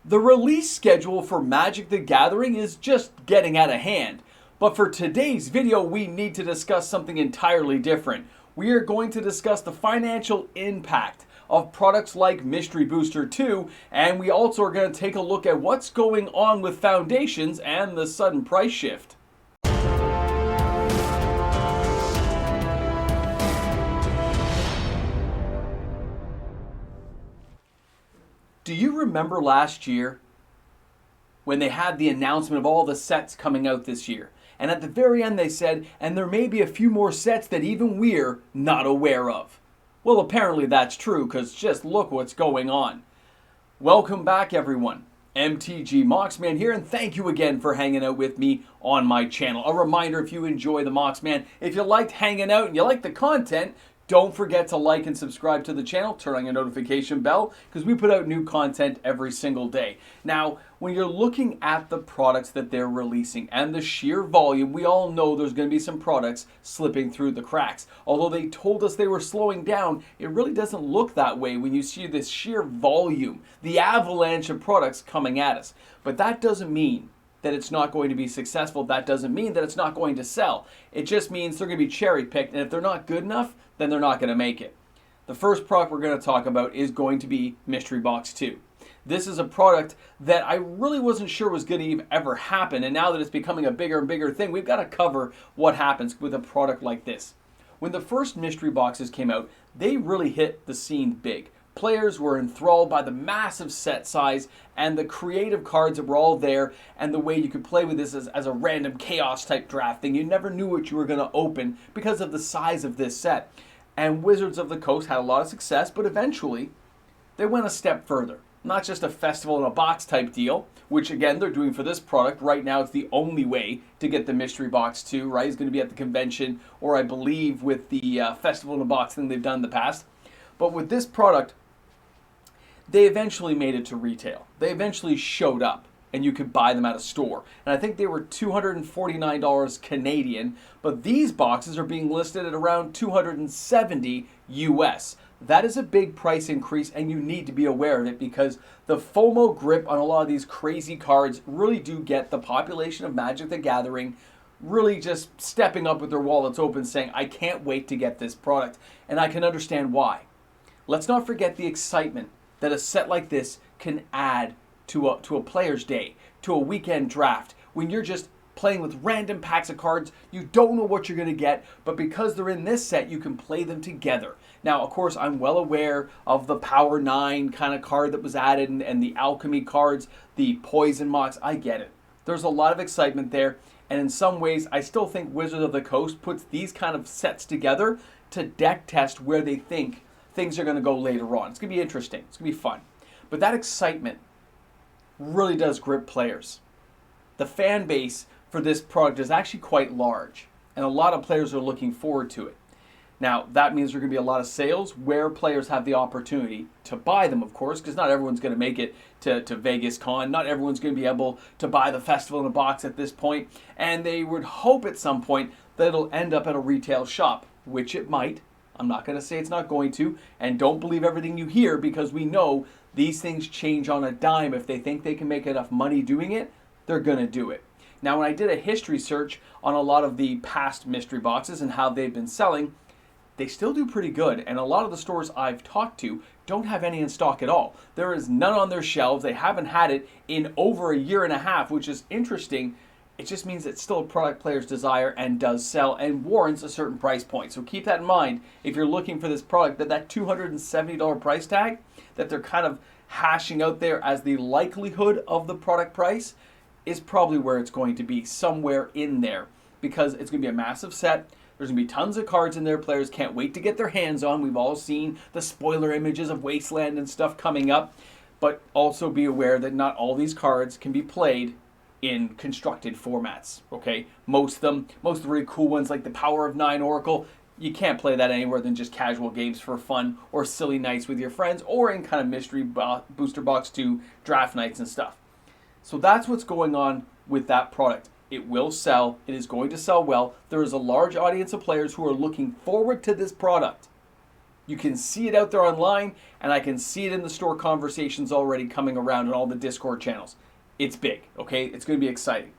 The release schedule for Magic the Gathering is just getting out of hand. But for today's video, we need to discuss something entirely different. We are going to discuss the financial impact of products like Mystery Booster 2, and we also are going to take a look at what's going on with Foundations and the sudden price shift. Do you remember last year when they had the announcement of all the sets coming out this year? And at the very end they said, and there may be a few more sets that even we're not aware of. Well, apparently that's true, because just look what's going on. Welcome back, everyone. MTG Moxman here, and thank you again for hanging out with me on my channel. A reminder, if you enjoy the Moxman, if you liked hanging out and you like the content, don't forget to like and subscribe to the channel, turn on your notification bell, because we put out new content every single day. Now, when you're looking at the products that they're releasing and the sheer volume, we all know there's going to be some products slipping through the cracks. Although they told us they were slowing down, it really doesn't look that way when you see this sheer volume, the avalanche of products coming at us. But that doesn't mean that it's not going to be successful. That doesn't mean that it's not going to sell. It just means they're going to be cherry picked, and if they're not good enough, then they're not going to make it. The first product we're going to talk about is going to be Mystery Box 2. This is a product that I really wasn't sure was going to ever happen, and now that it's becoming a bigger and bigger thing, we've got to cover what happens with a product like this. When the first mystery boxes came out, they really hit the scene big. Players were enthralled by the massive set size and the creative cards that were all there, and the way you could play with this as a random chaos type draft thing. You never knew what you were going to open because of the size of this set. And Wizards of the Coast had a lot of success, but eventually they went a step further. Not just a festival in a box type deal, which again they're doing for this product. Right now it's the only way to get the Mystery Box 2, right? It's going to be at the convention, or I believe with the festival in a box thing they've done in the past. But with this product, they eventually made it to retail. They eventually showed up, and you could buy them at a store. And I think they were $249 Canadian, but these boxes are being listed at around $270 US. That is a big price increase, and you need to be aware of it, because the FOMO grip on a lot of these crazy cards really do get the population of Magic the Gathering really just stepping up with their wallets open, saying, I can't wait to get this product. And I can understand why. Let's not forget the excitement that a set like this can add to a player's day, to a weekend draft, when you're just playing with random packs of cards. You don't know what you're going to get, but because they're in this set, you can play them together. Now, of course, I'm well aware of the Power 9 kind of card that was added, and the Alchemy cards, the Poison Mox. I get it. There's a lot of excitement there, and in some ways, I still think Wizards of the Coast puts these kind of sets together to deck test where they think things are going to go later on. It's going to be interesting. It's going to be fun. But that excitement really does grip players. The fan base for this product is actually quite large, and a lot of players are looking forward to it. Now, that means there are going to be a lot of sales where players have the opportunity to buy them, of course, because not everyone's going to make it to Vegas Con. Not everyone's going to be able to buy the festival in a box at this point, and they would hope at some point that it'll end up at a retail shop, which it might. I'm not going to say it's not going to, and don't believe everything you hear, because we know these things change on a dime. If they think they can make enough money doing it, they're going to do it. Now, when I did a history search on a lot of the past mystery boxes and how they've been selling, they still do pretty good, and a lot of the stores I've talked to don't have any in stock at all. There is none on their shelves. They haven't had it in over a year and a half, which is interesting. It just means it's still a product players desire and does sell and warrants a certain price point. So keep that in mind if you're looking for this product, that $270 price tag that they're kind of hashing out there as the likelihood of the product price is probably where it's going to be, somewhere in there, because it's going to be a massive set. There's going to be tons of cards in there. Players can't wait to get their hands on. We've all seen the spoiler images of Wasteland and stuff coming up. But also be aware that not all these cards can be played in constructed formats, okay? Most of the really cool ones, like the Power of 9 Oracle, you can't play that anywhere than just casual games for fun or silly nights with your friends, or in kind of Mystery Booster Box 2 draft nights and stuff. So that's what's going on with that product. It will sell. It is going to sell well. There is a large audience of players who are looking forward to this product. You can see it out there online, and I can see it in the store conversations already coming around in all the Discord channels. It's big, okay? It's going to be exciting.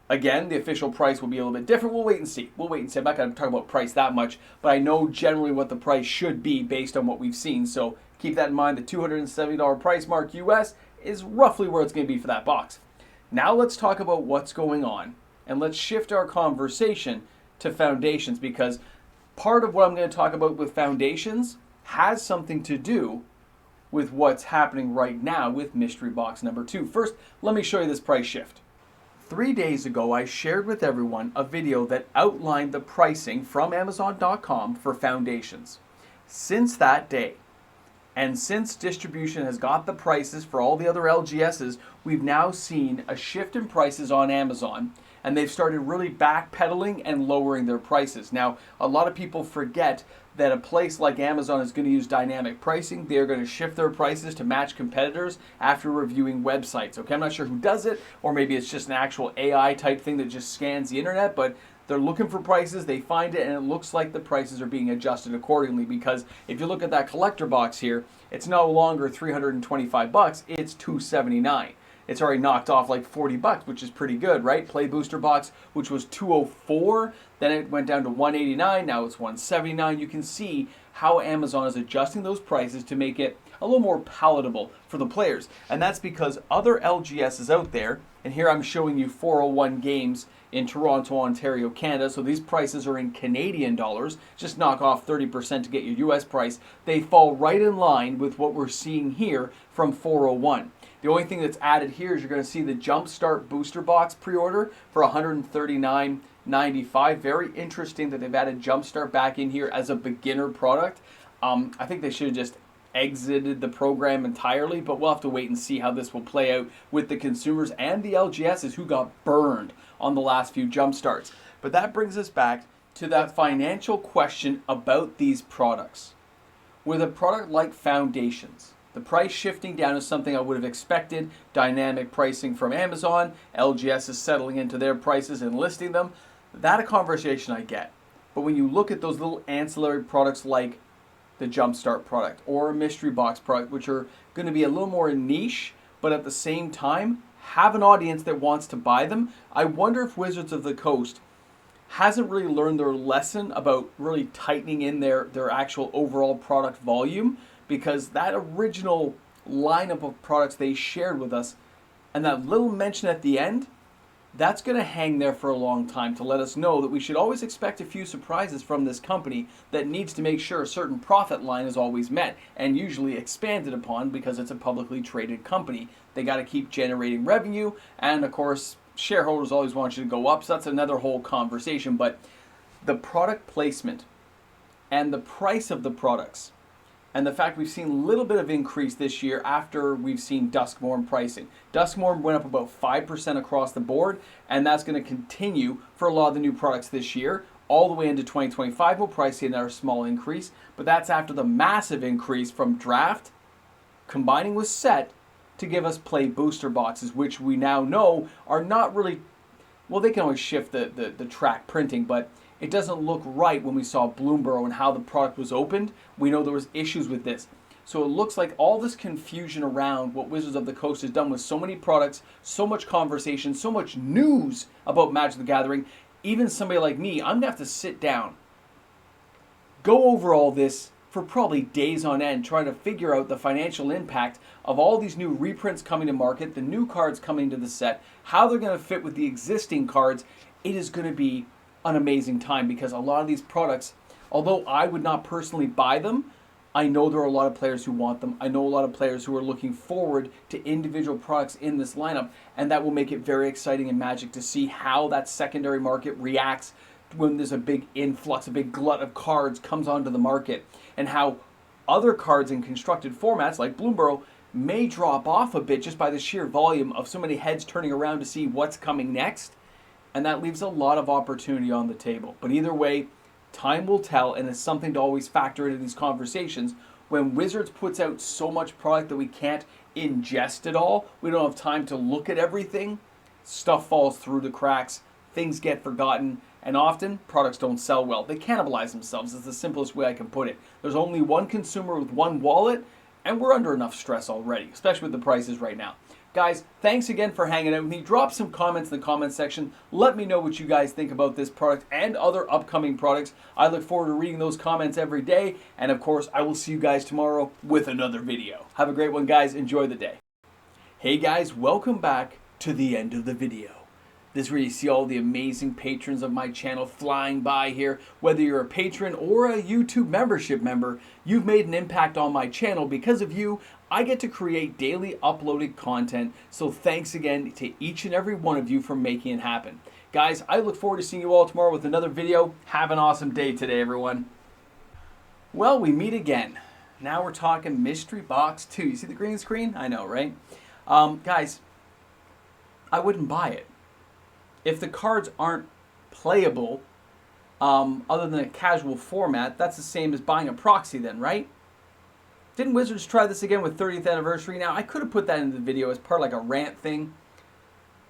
Again, the official price will be a little bit different. We'll wait and see. I'm not going to talk about price that much, but I know generally what the price should be based on what we've seen. So keep that in mind. The $270 price mark US is roughly where it's going to be for that box. Now let's talk about what's going on, and let's shift our conversation to foundations, because part of what I'm going to talk about with foundations has something to do with what's happening right now with mystery box number 2. First, let me show you this price shift. 3 days ago, I shared with everyone a video that outlined the pricing from Amazon.com for foundations. Since that day, and since distribution has got the prices for all the other LGSs, we've now seen a shift in prices on Amazon, and they've started really backpedaling and lowering their prices. Now, a lot of people forget that a place like Amazon is going to use dynamic pricing. They're going to shift their prices to match competitors after reviewing websites. Okay, I'm not sure who does it, or maybe it's just an actual AI type thing that just scans the internet, but they're looking for prices, they find it, and it looks like the prices are being adjusted accordingly, because if you look at that collector box here, it's no longer $325, it's $279. It's already knocked off like $40, which is pretty good, right? Play Booster Box, which was $204, then it went down to $189, now it's $179. You can see how Amazon is adjusting those prices to make it a little more palatable for the players. And that's because other LGSs out there, and here I'm showing you 401 games in Toronto, Ontario, Canada, so these prices are in Canadian dollars, just knock off 30% to get your US price. They fall right in line with what we're seeing here from 401. The only thing that's added here is you're going to see the Jumpstart Booster Box pre-order for $139.95. Very interesting that they've added Jumpstart back in here as a beginner product. I think they should have just exited the program entirely, but we'll have to wait and see how this will play out with the consumers and the LGSs who got burned on the last few Jumpstarts. But that brings us back to that financial question about these products. With a product like foundations, the price shifting down is something I would have expected. Dynamic pricing from Amazon, LGS is settling into their prices and listing them. That a conversation I get. But when you look at those little ancillary products like the Jumpstart product or a mystery box product, which are going to be a little more niche, but at the same time have an audience that wants to buy them, I wonder if Wizards of the Coast hasn't really learned their lesson about really tightening in their actual overall product volume, because that original lineup of products they shared with us and that little mention at the end, that's going to hang there for a long time to let us know that we should always expect a few surprises from this company that needs to make sure a certain profit line is always met and usually expanded upon, because it's a publicly traded company. They got to keep generating revenue, and of course shareholders always want you to go up, so that's another whole conversation. But the product placement and the price of the products, and the fact we've seen a little bit of increase this year after we've seen Duskmorn pricing. Duskmorn went up about 5% across the board, and that's going to continue for a lot of the new products this year. All the way into 2025, we'll probably see another small increase, but that's after the massive increase from draft, combining with set, to give us play booster boxes, which we now know are not really, well, they can always shift the track printing, but it doesn't look right when we saw Bloomborough and how the product was opened. We know there was issues with this. So it looks like all this confusion around what Wizards of the Coast has done with so many products, so much conversation, so much news about Magic the Gathering, even somebody like me, I'm going to have to sit down, go over all this for probably days on end, trying to figure out the financial impact of all these new reprints coming to market, the new cards coming to the set, how they're going to fit with the existing cards. It is going to be an amazing time, because a lot of these products, although I would not personally buy them, I know there are a lot of players who want them. I know a lot of players who are looking forward to individual products in this lineup, and that will make it very exciting in Magic to see how that secondary market reacts when there's a big influx, a big glut of cards comes onto the market, and how other cards in constructed formats like Bloomborough may drop off a bit just by the sheer volume of so many heads turning around to see what's coming next. And that leaves a lot of opportunity on the table. But either way, time will tell, and it's something to always factor into these conversations. When Wizards puts out so much product that we can't ingest it all, we don't have time to look at everything, stuff falls through the cracks, things get forgotten, And often, products don't sell well. They cannibalize themselves. It's the simplest way I can put it. There's only one consumer with one wallet, and we're under enough stress already, especially with the prices right now. Guys, thanks again for hanging out with me. Drop some comments in the comment section. Let me know what you guys think about this product and other upcoming products. I look forward to reading those comments every day. And of course, I will see you guys tomorrow with another video. Have a great one, guys. Enjoy the day. Hey guys, welcome back to the end of the video. This is where you see all the amazing patrons of my channel flying by here. Whether you're a patron or a YouTube membership member, you've made an impact on my channel. Because of you, I get to create daily uploaded content. So thanks again to each and every one of you for making it happen. Guys, I look forward to seeing you all tomorrow with another video. Have an awesome day today, everyone. Well, we meet again. Now we're talking Mystery Box 2. You see the green screen? I know, right? Guys, I wouldn't buy it. If the cards aren't playable, other than a casual format, that's the same as buying a proxy then, right? Didn't Wizards try this again with 30th anniversary? Now, I could have put that in the video as part of like a rant thing,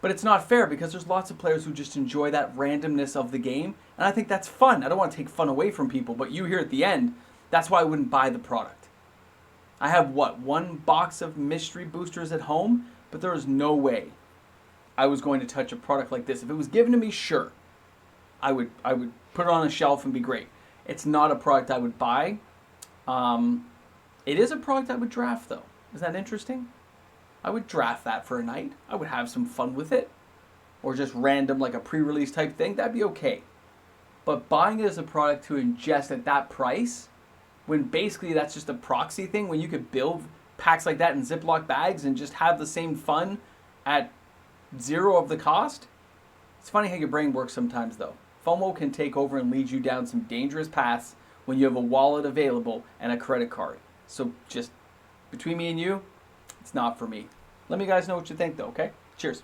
but it's not fair because there's lots of players who just enjoy that randomness of the game, and I think that's fun. I don't want to take fun away from people, but you here at the end, that's why I wouldn't buy the product. I have, what, one box of mystery boosters at home, but there is no way I was going to touch a product like this. If it was given to me, sure, I would put it on a shelf and be great. It's not a product I would buy. It is a product I would draft, though. Is that interesting? I would draft that for a night. I would have some fun with it. Or just random, like a pre-release type thing. That'd be okay. But buying it as a product to ingest at that price, when basically that's just a proxy thing, when you could build packs like that in Ziploc bags and just have the same fun at zero of the cost. It's funny how your brain works sometimes, though. FOMO can take over and lead you down some dangerous paths when you have a wallet available and a credit card. So just between me and you, it's not for me. Let me guys know what you think, though, okay? Cheers.